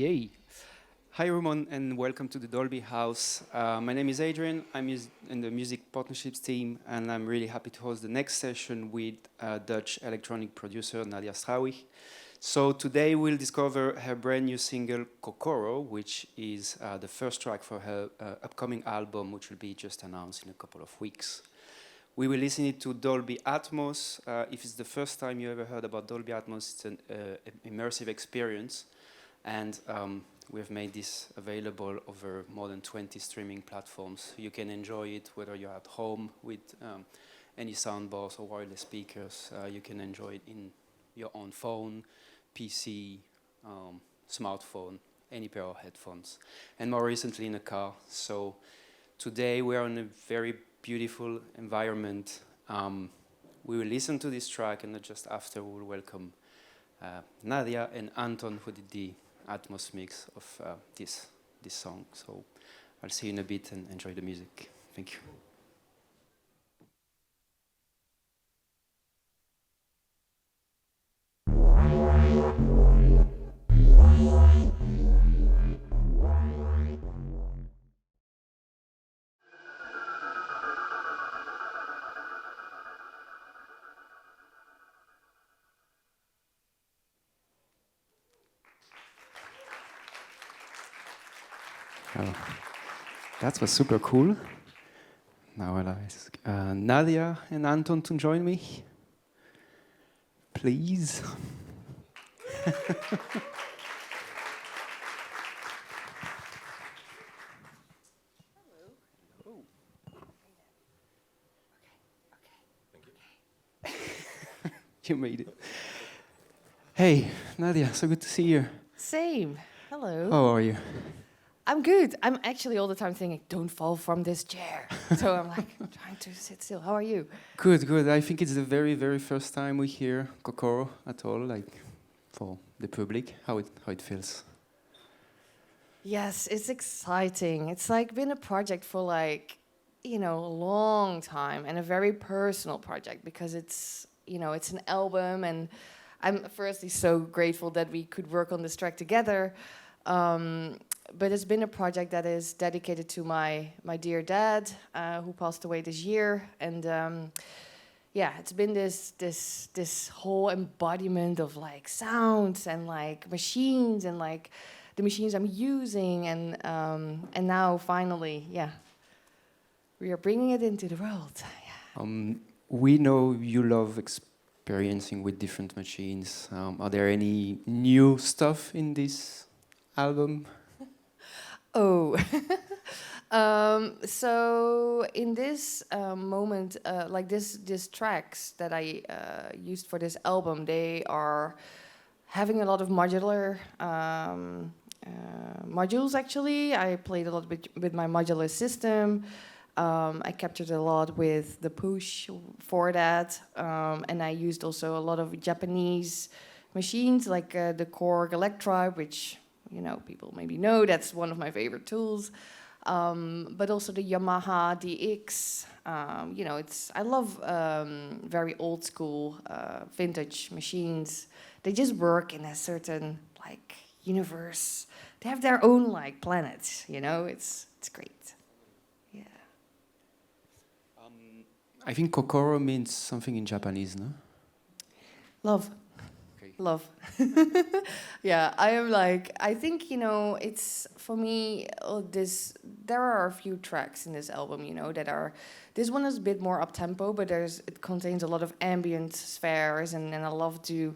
Okay. Hi, everyone, and welcome to the Dolby House. My name is Adrian. I'm in the music partnerships team, and I'm really happy to host the next session with Dutch electronic producer Nadia Struiwigh. So today we'll discover her brand new single, Kokoro, which is the first track for her upcoming album, which will be just announced in a couple of weeks. We will listen it to Dolby Atmos. If it's the first time you ever heard about Dolby Atmos, it's an immersive experience. And we have made this available over more than 20 streaming platforms. You can enjoy it whether you're at home with any soundbars or wireless speakers. You can enjoy it in your own phone, PC, smartphone, any pair of headphones, and more recently in a car. So today we are in a very beautiful environment. We will listen to this track, and just after we will welcome Nadia and Anton, who did the Atmos mix of this song. So I'll see you in a bit and enjoy the music. Thank you. Oh, that was super cool. Now I'll ask Nadia and Anton to join me, please. You made it. Hey, Nadia, so good to see you. Same. Hello. How are you? I'm good. I'm actually all the time thinking, don't fall from this chair. So I'm like trying to sit still. How are you? Good, good. I think it's the very, very first time we hear Kokoro at all, like for the public. How it feels? Yes, it's exciting. It's like been a project for like, a long time, and a very personal project because it's an album, and I'm firstly so grateful that we could work on this track together. But it's been a project that is dedicated to my dear dad, who passed away this year, and it's been this whole embodiment of like sounds and like machines and like the machines I'm using, and now finally, we are bringing it into the world. We know you love experiencing with different machines. Are there any new stuff in this album? Oh, so in this moment, like these tracks that I used for this album, they are having a lot of modular modules. Actually, I played a lot with my modular system. I captured a lot with the push for that, and I used also a lot of Japanese machines like the Korg electro, which people maybe know, that's one of my favorite tools. But also the Yamaha DX. I love very old school, vintage machines. They just work in a certain like universe. They have their own like planet. It's great. Yeah. I think Kokoro means something in Japanese, no? Love. Love. Yeah, I think, it's, for me, there are a few tracks in this album, this one is a bit more up-tempo, but it contains a lot of ambient spheres, and I love to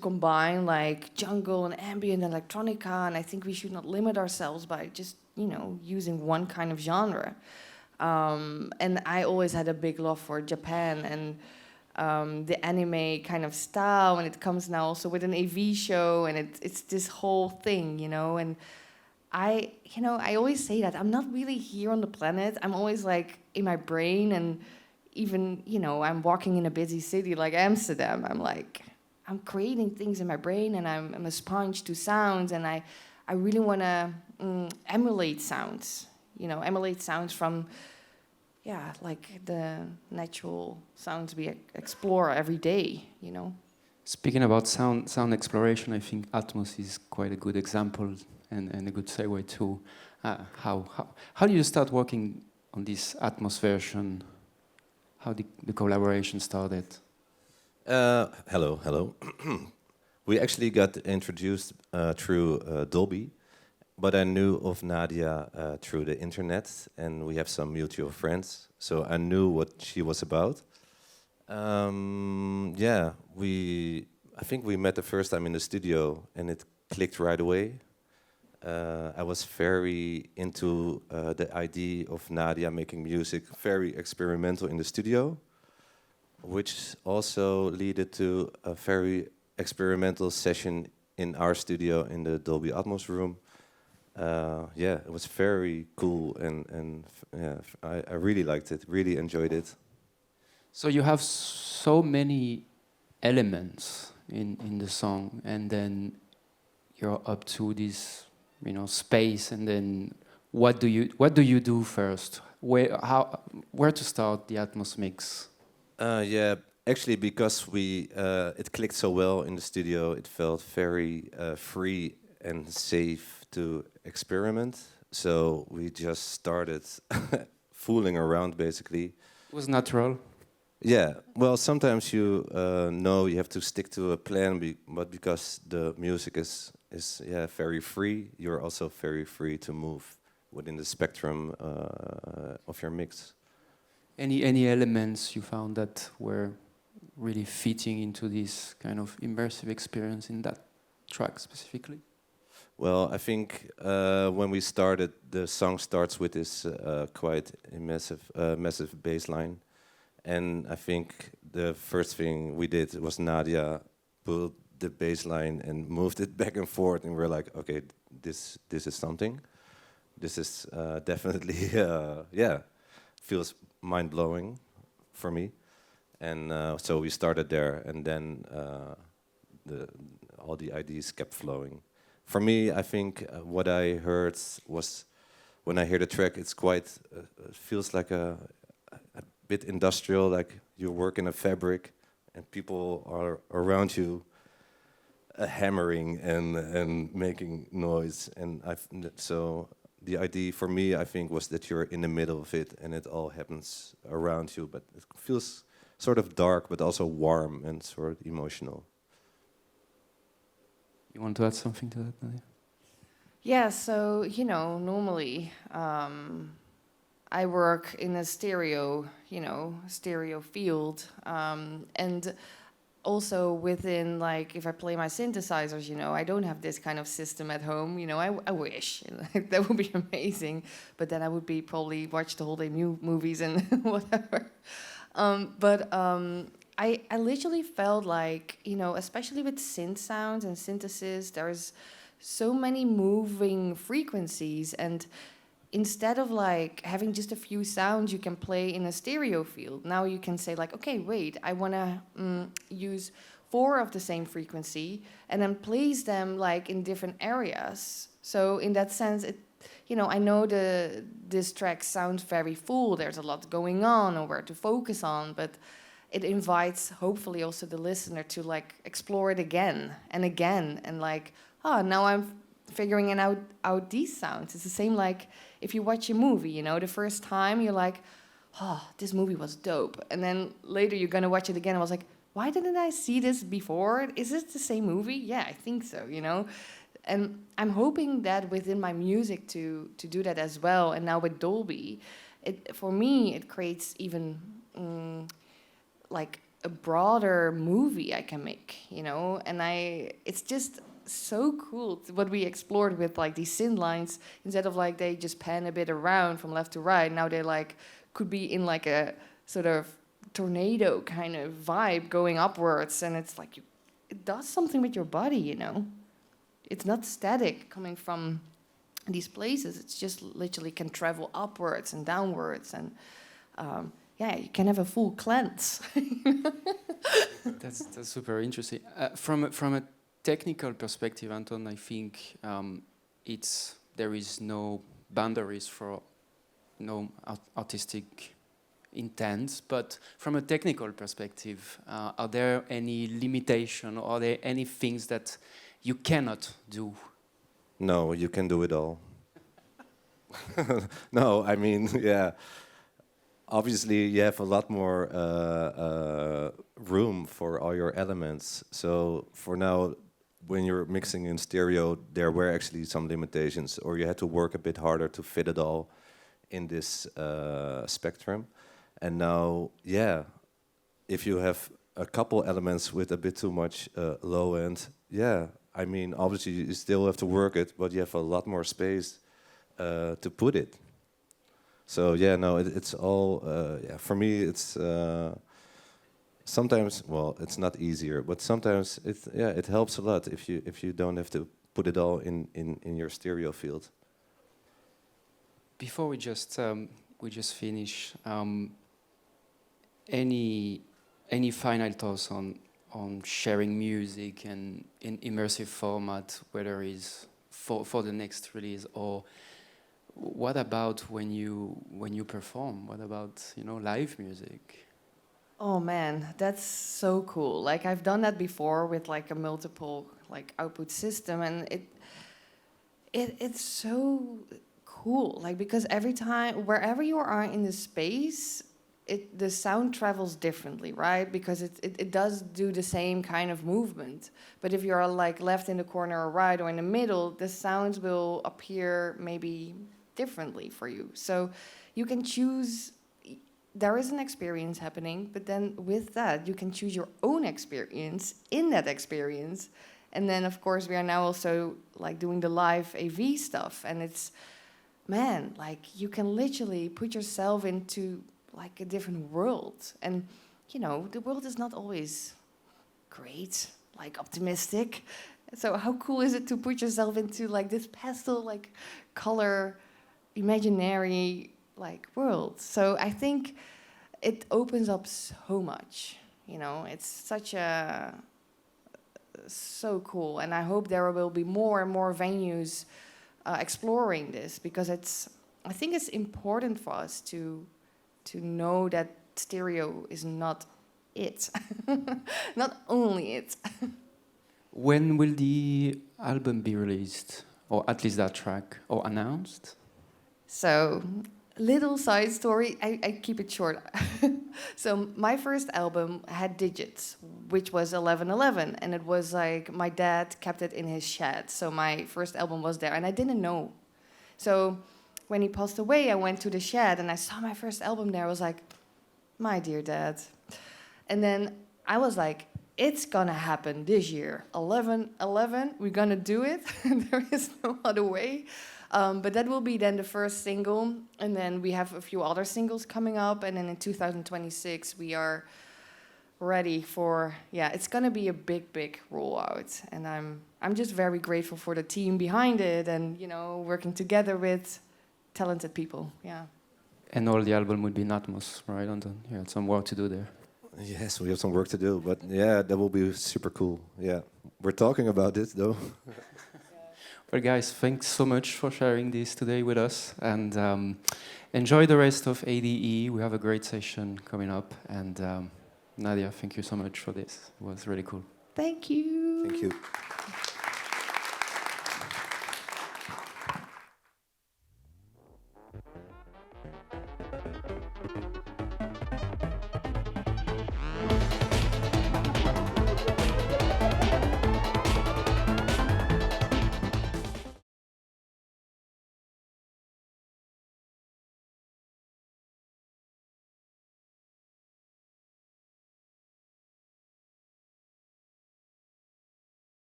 combine, like, jungle and ambient and electronica, and I think we should not limit ourselves by just, using one kind of genre. And I always had a big love for Japan, and the anime kind of style, and it comes now also with an AV show, and it's this whole thing, and I always say that I'm not really here on the planet. I'm always like in my brain, and even, I'm walking in a busy city like Amsterdam. I'm creating things in my brain, and I'm a sponge to sounds, and I really want to emulate sounds, from like the natural sounds we explore every day, Speaking about sound exploration, I think Atmos is quite a good example and a good segue to how do you start working on this Atmos version? How the collaboration started? Hello. We actually got introduced through Dolby, but I knew of Nadia through the internet, and we have some mutual friends, so I knew what she was about. Yeah, I think we met the first time in the studio, and it clicked right away. I was very into the idea of Nadia making music, very experimental in the studio, which also led to a very experimental session in our studio in the Dolby Atmos room. Yeah, it was very cool, and yeah, I really liked it, really enjoyed it. So you have so many elements in the song, and then you're up to this, space, and then what do you do first? Where to start the Atmos mix? Yeah, actually, because it clicked so well in the studio, it felt very free and safe to experiment. So we just started fooling around, basically. It was natural. Yeah, well, sometimes you know you have to stick to a plan, but because the music is very free, you're also very free to move within the spectrum of your mix. Any elements you found that were really fitting into this kind of immersive experience in that track specifically? Well, I think when we started, the song starts with this quite massive bass line. And I think the first thing we did was Nadia pulled the bass line and moved it back and forth, and we're like, okay, this is something. This is definitely, feels mind-blowing for me. And so we started there, and then all the ideas kept flowing. For me, I think what I heard was, when I hear the track, it's quite, feels like a bit industrial, like you work in a fabric and people are around you hammering and making noise. And so the idea for me, I think, was that you're in the middle of it and it all happens around you, but it feels sort of dark, but also warm and sort of emotional. You want to add something to that, Nadia? Yeah, so, normally I work in a stereo field. And also within, like, if I play my synthesizers, I don't have this kind of system at home. I wish. That would be amazing. But then I would be probably watch the whole day movies and whatever. I literally felt like, especially with synth sounds and synthesis, there's so many moving frequencies, and instead of like having just a few sounds you can play in a stereo field, now you can say like, okay, wait, I want to use 4 of the same frequency and then place them like in different areas. So in that sense, I know this track sounds very full, there's a lot going on or where to focus on, but it invites hopefully also the listener to like explore it again and again, and like, now I'm figuring out these sounds. It's the same like if you watch a movie, the first time you're like, this movie was dope. And then later you're going to watch it again. I was like, why didn't I see this before? Is this the same movie? Yeah, I think so, And I'm hoping that within my music to do that as well. And now with Dolby, for me, it creates even like a broader movie I can make, And it's just so cool what we explored with like these synth lines. Instead of like they just pan a bit around from left to right, now they like could be in like a sort of tornado kind of vibe going upwards, and it's like it does something with your body. It's not static coming from these places. It's just literally can travel upwards and downwards, and you can have a full cleanse. That's super interesting. From a technical perspective, Anton, I think there is no boundaries for no artistic intense. But from a technical perspective, are there any limitation, or are there any things that you cannot do? No, you can do it all. No, I mean, yeah. Obviously, you have a lot more room for all your elements. So for now, when you're mixing in stereo, there were actually some limitations, or you had to work a bit harder to fit it all in this spectrum. And now, yeah, if you have a couple elements with a bit too much low end, yeah, I mean, obviously you still have to work it, but you have a lot more space to put it. So yeah, no, it's all yeah. For me, it's sometimes, well, it's not easier, but sometimes it helps a lot if you don't have to put it all in your stereo field. Before we just finish, any final thoughts on sharing music and in immersive format, whether it's for the next release, or what about when you perform? What about, you know, live music? Oh man, that's so cool. Like I've done that before with like a multiple like output system, and it's so cool. Like because every time wherever you are in the space, the sound travels differently, right? Because it does do the same kind of movement. But if you're like left in the corner or right or in the middle, the sounds will appear maybe differently for you. So you can choose, there is an experience happening, but then with that, you can choose your own experience in that experience. And then of course we are now also like doing the live AV stuff. And it's, man, like you can literally put yourself into like a different world. And, you know, the world is not always great, like optimistic. So how cool is it to put yourself into like this pastel, like color, imaginary like world? So I think it opens up so much, you know, it's so cool. And I hope there will be more and more venues exploring this, because I think it's important for us to know that stereo is not it, not only it. When will the album be released, or at least that track, or announced? So, little side story, I keep it short. So my first album had digits, which was 1111, and it was like my dad kept it in his shed. So my first album was there, and I didn't know. So when he passed away, I went to the shed and I saw my first album there. I was like, my dear dad. And then I was like, it's gonna happen this year. 1111, we're gonna do it. There is no other way. But that will be then the first single, and then we have a few other singles coming up, and then in 2026 we are ready for, yeah, it's gonna be a big rollout, and I'm just very grateful for the team behind it, and you know, working together with talented people. Yeah. And all the album would be in Atmos, right? And you had some work to do there. Yes, we have some work to do, but yeah, that will be super cool. Yeah, we're talking about it though. Well, guys, thanks so much for sharing this today with us, and enjoy the rest of ADE. We have a great session coming up, and Nadia, thank you so much for this. It was really cool. Thank you. Thank you.